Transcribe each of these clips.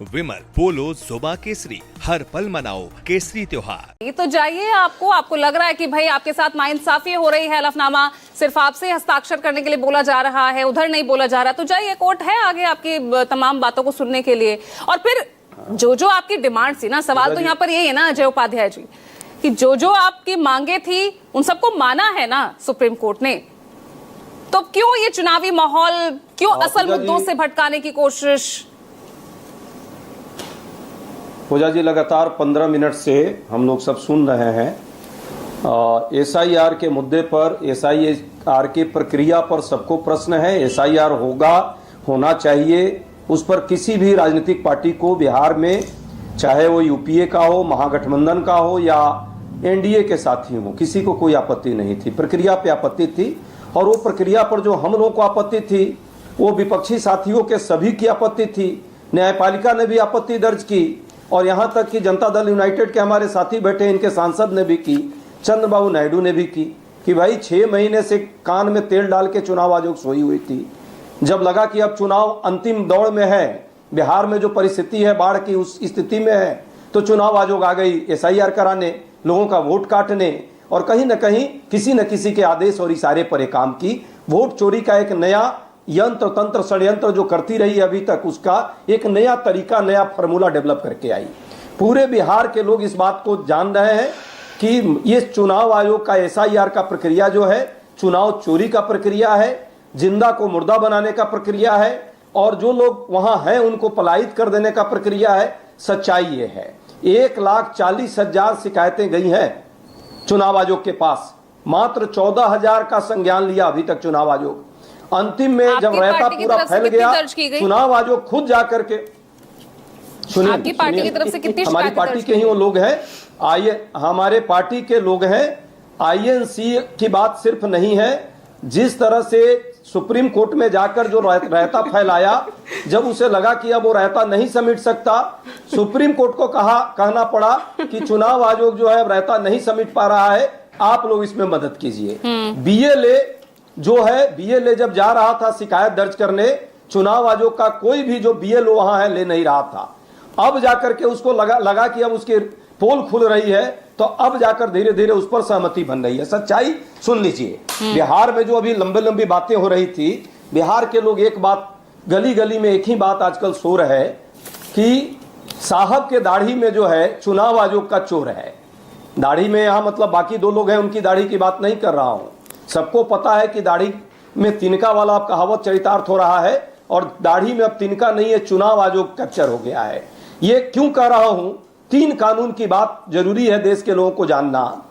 विमल पोलो जुबा केसरी, हर पल मनाओ केसरी त्योहार। ये तो जाइए, आपको लग रहा है कि भाई आपके साथ नाइंसाफी हो रही है, हलफनामा सिर्फ आपसे हस्ताक्षर करने के लिए बोला जा रहा है, उधर नहीं बोला जा रहा, तो जाइए, कोर्ट है आगे आपकी तमाम बातों को सुनने के लिए। और फिर जो आपकी डिमांड थी ना, सवाल तो यहाँ पर यही है ना अजय उपाध्याय जी, कि जो आपकी मांगे थी उन सबको माना है ना सुप्रीम कोर्ट ने, तो क्यों ये चुनावी माहौल, क्यों असल मुद्दों से भटकाने की कोशिश? पूजा जी, लगातार 15 मिनट से हम लोग सब सुन रहे हैं एसआईआर के मुद्दे पर, एसआईआर की प्रक्रिया पर सबको प्रश्न है। एसआईआर होना चाहिए, उस पर किसी भी राजनीतिक पार्टी को बिहार में, चाहे वो यूपीए का हो, महागठबंधन का हो या एनडीए के साथी हो, किसी को कोई आपत्ति नहीं थी। प्रक्रिया पे आपत्ति थी, और वो प्रक्रिया पर जो हम लोगों को आपत्ति थी वो विपक्षी साथियों के सभी की आपत्ति थी। न्यायपालिका ने भी आपत्ति दर्ज की, और यहाँ तक कि जनता दल यूनाइटेड के हमारे साथी बैठे, इनके सांसद ने भी की, चंद्रबाबू नायडू ने भी की, कि भाई 6 महीने से कान में तेल डाल के चुनाव आयोग सोई हुई थी। जब लगा कि अब चुनाव अंतिम दौड़ में है, बिहार में जो परिस्थिति है बाढ़ की उस स्थिति में है, तो चुनाव आयोग आ गई एसआईआर कराने, लोगों का वोट काटने, और कहीं न कहीं किसी न किसी के आदेश और इशारे पर एक काम की। वोट चोरी का एक नया यंत्र तंत्र षड्यंत्र जो करती रही अभी तक, उसका एक नया तरीका, नया फार्मूला डेवलप करके आई। पूरे बिहार के लोग इस बात को जान रहे हैं कि ये चुनाव आयोग का एसआईआर का प्रक्रिया जो है, चुनाव चोरी का प्रक्रिया है, जिंदा को मुर्दा बनाने का प्रक्रिया है, और जो लोग वहां हैं उनको पलायित कर देने का प्रक्रिया है। सच्चाई ये है, 1,40,000 शिकायतें गई हैं चुनाव आयोग के पास, मात्र 14,000 का संज्ञान लिया अभी तक चुनाव आयोग। अंतिम में जब रायता पूरा फैल गया, चुनाव आयोग खुद जाकर के, सुनिए, आपकी पार्टी की तरफ से कितनी हमारी पार्टी के ही वो लोग हैं, हमारे पार्टी के लोग हैं। आईएनसी की बात सिर्फ नहीं है, जिस तरह से सुप्रीम कोर्ट में जाकर जो रायता फैलाया, जब उसे लगा कि अब वो रायता नहीं समेट सकता, सुप्रीम कोर्ट को कहना पड़ा कि चुनाव आयोग जो है रायता नहीं समेट पा रहा है, आप लोग इसमें मदद कीजिए। बीएलए जो है, बीएलए जब जा रहा था शिकायत दर्ज करने, चुनाव आयोग का कोई भी जो बीएलओ वहां है ले नहीं रहा था। अब जाकर के उसको लगा कि अब उसकी पोल खुल रही है, तो अब जाकर धीरे धीरे उस पर सहमति बन रही है। सच्चाई सुन लीजिए, बिहार में जो अभी लंबी लंबी बातें हो रही थी, बिहार के लोग एक बात, गली गली में एक ही बात आजकल शोर है कि साहब के दाढ़ी में जो है चुनाव आयोग का चोर है। दाढ़ी में यहां मतलब बाकी 2 लोग हैं, उनकी दाढ़ी की बात नहीं कर रहा हूं। सबको पता है कि दाढ़ी में तिनका वाला अब कहावत चरितार्थ हो रहा है, और दाढ़ी में अब तिनका नहीं है, चुनाव आयोग कैप्चर हो गया है। ये क्यों कह रहा हूं? 3 कानून की बात जरूरी है देश के लोगों को जानना।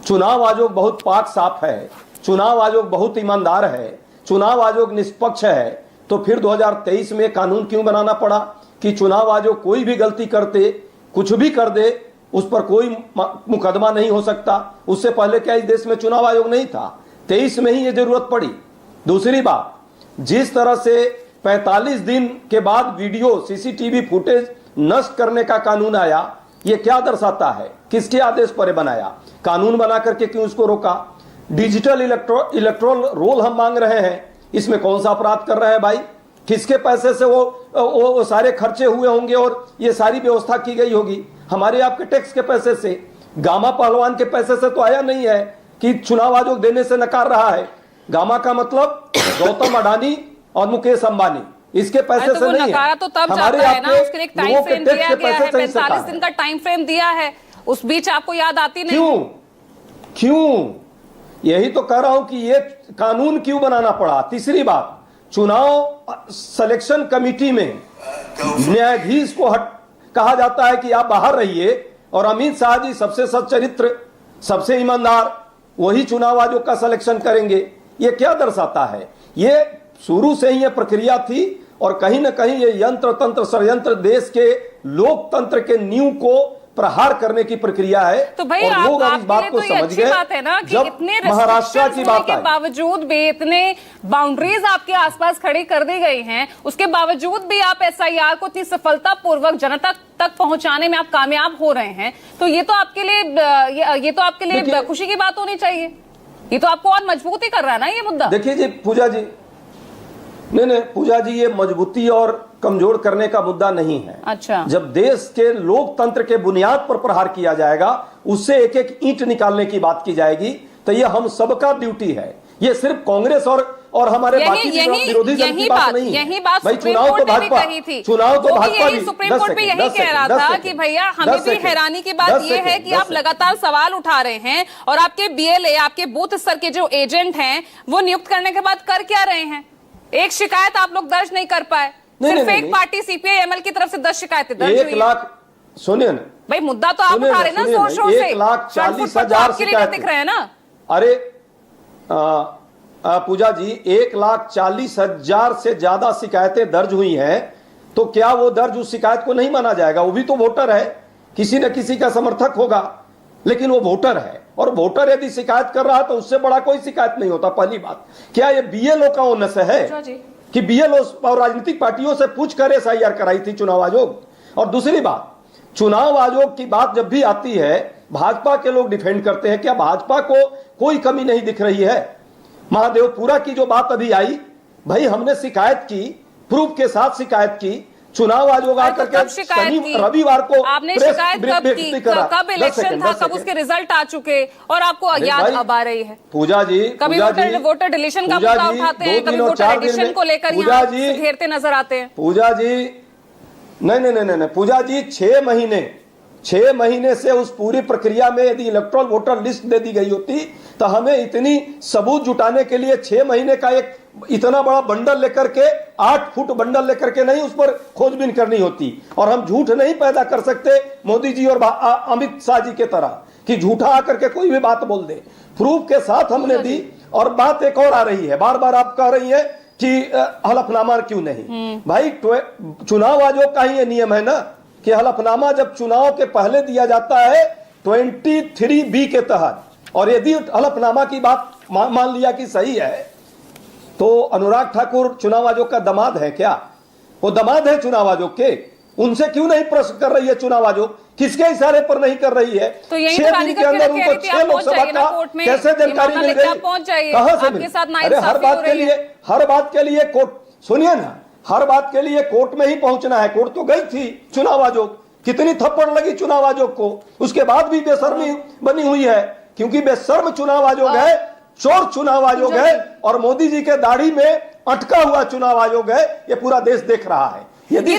चुनाव आयोग बहुत पाक साफ है, चुनाव आयोग बहुत ईमानदार है, चुनाव आयोग निष्पक्ष है, तो फिर 2023 में कानून क्यों बनाना पड़ा कि चुनाव आयोग कोई भी गलती करते, कुछ भी कर दे, उस पर कोई मुकदमा नहीं हो सकता? उससे पहले क्या इस देश में चुनाव आयोग नहीं था? 23 में ही ये जरूरत पड़ी। दूसरी बात, जिस तरह से 45 दिन के बाद वीडियो सीसीटीवी फुटेज नष्ट करने का कानून आया, ये क्या दर्शाता है? किसके आदेश पर बनाया? कानून बना करके क्यों उसको रोका? डिजिटल इलेक्ट्रोल रोल हम मांग रहे हैं, इसमें कौन सा अपराध कर रहे हैं भाई? किसके पैसे से वो सारे खर्चे हुए होंगे और ये सारी व्यवस्था की गई होगी? हमारे आपके टैक्स के पैसे से, गामा पहलवान के पैसे से तो आया नहीं है कि चुनाव आयोग देने से नकार रहा है। गामा का मतलब गौतम अडानी और मुकेश अंबानी, इसके पैसे से नहीं है। तो तब जाता है ना, उसके लिए एक टाइम फ्रेम दिया गया है, 45 दिन का टाइम फ्रेम दिया है, उस बीच आपको याद आती नहीं? क्यों? यही तो कह रहा हूं कि ये कानून क्यों बनाना पड़ा। तीसरी बात, चुनाव सिलेक्शन कमेटी में न्यायाधीश को कहा जाता है कि आप बाहर रहिए, और अमित शाह जी सबसे सच्चरित्र, सबसे ईमानदार, वही चुनाव आयोग का सिलेक्शन करेंगे। ये क्या दर्शाता है? ये शुरू से ही ये प्रक्रिया थी, और कहीं ना कहीं ये यंत्र तंत्र षड्यंत्र देश के लोकतंत्र के नींव को प्रहार करने की प्रक्रिया है। तो भाई और लोग अब इस बात को समझ गए। बात है ना कि जब इतने महाराष्ट्र की बात के बावजूद भी, इतने बाउंड्रीज आपके आसपास खड़ी कर दी गई हैं, उसके बावजूद भी आप एसआईआर को इतनी सफलतापूर्वक जनता तक पहुंचाने में आप कामयाब हो रहे हैं, तो ये तो आपके लिए खुशी की बात होनी चाहिए। ये तो आपको और मजबूती कर रहा है ना ये मुद्दा। देखिए जी पूजा जी, नहीं पूजा जी, ये मजबूती और कमजोर करने का मुद्दा नहीं है। अच्छा। जब देश के लोकतंत्र के बुनियाद पर प्रहार किया जाएगा, उससे एक एक ईंट निकालने की बात की जाएगी, तो यह हम सबका ड्यूटी है। ये सिर्फ कांग्रेस और हमारे बाकी विरोधी दल की बात नहीं है। यही बात भाई, सुप्रीम चुनाव कोर्ट तो ने भी भाजपा, कही थी। चुनाव तो भाजपा भी सुप्रीम कोर्ट भी यही कह रहा था कि भैया हमें भी हैरानी की बात यह है कि आप लगातार सवाल उठा रहे हैं और आपके बीएलए, आपके बूथ स्तर के जो एजेंट हैं, वो नियुक्त करने के बाद कर क्या रहे हैं? एक शिकायत आप लोग दर्ज नहीं कर पाए। सिर्फ एक पार्टी सीपीआई-एमएल की तरफ से 10 शिकायतें दर्ज हुई। 1 लाख, सुनिए ना भाई, मुद्दा तो आप उठा रहे ना जोर शोर से। 1,40,000 शिकायत दिख रहे हैं ना। अरे पूजा जी, 1,40,000 से ज्यादा शिकायतें दर्ज हुई हैं, तो क्या वो दर्ज उस शिकायत को नहीं माना जाएगा? वो भी तो वोटर है, किसी न किसी का समर्थक होगा, लेकिन वो वोटर है, और वोटर यदि शिकायत कर रहा है तो उससे बड़ा कोई शिकायत नहीं होता। पहली बात, क्या ये बीएलओ का ओनस है कि बीएलओ और राजनीतिक पार्टियों से पूछ कर एसआईआर कराई थी चुनाव आयोग? और दूसरी बात, चुनाव आयोग की बात जब भी आती है, भाजपा के लोग डिफेंड करते हैं, क्या भाजपा को कोई कमी नहीं दिख रही है? महादेवपुरा की जो बात अभी आई, भाई हमने शिकायत की, प्रूफ के साथ शिकायत की, चुनाव आयोग आकर के रविवार को आपने शिकायत कब की? कब इलेक्शन था, कब उसके रिजल्ट आ चुके और आपको याद अब आ रही है? पूजा जी, कभी वोटर डिलीशन का मुद्दा उठाते हैं, कभी वोटर एडिशन को लेकर यहाँ घेरते नजर आते हैं। पूजा जी, नहीं, पूजा जी, 6 महीने से उस पूरी प्रक्रिया में यदि इलेक्ट्रल वोटर लिस्ट दे दी गई होती, तो हमें इतनी सबूत जुटाने के लिए 6 महीने का एक इतना बड़ा बंडल लेकर के, 8 फुट बंडल लेकर के नहीं उस पर खोजबीन करनी होती। और हम झूठ नहीं पैदा कर सकते मोदी जी और अमित शाह जी के तरह कि झूठा आकर के कोई भी बात बोल दे। प्रूफ के साथ हमने दी। और बात एक और आ रही है, बार बार आप कह रही है कि हलफनामा क्यों नहीं? भाई, चुनाव आयोग का ही ये नियम है ना कि हलफनामा जब चुनाव के पहले दिया जाता है 23B के तहत, और यदि हलफनामा की बात मान लिया कि सही है, तो अनुराग ठाकुर चुनाव आयोग का दामाद है क्या? वो दामाद है चुनाव आयोग के, उनसे क्यों नहीं प्रश्न कर रही है चुनाव आयोग? किसके इशारे पर नहीं कर रही है? 6 दिन के अंदर उनको 6 लोकसभा का कैसे जानकारी मिल गई? कहां से मिली? अरे हर बात के लिए कोर्ट, सुनिए ना, हर बात के लिए कोर्ट में ही पहुंचना है। कोर्ट तो गई थी चुनाव आयोग, कितनी थप्पड़ लगी चुनाव आयोग को, उसके बाद भी बेशर्मी बनी हुई है, क्योंकि बेशर्म चुनाव आयोग है, चोर चुनाव आयोग है, और मोदी जी के दाढ़ी में अटका हुआ चुनाव आयोग है। ये पूरा देश देख रहा है। यदि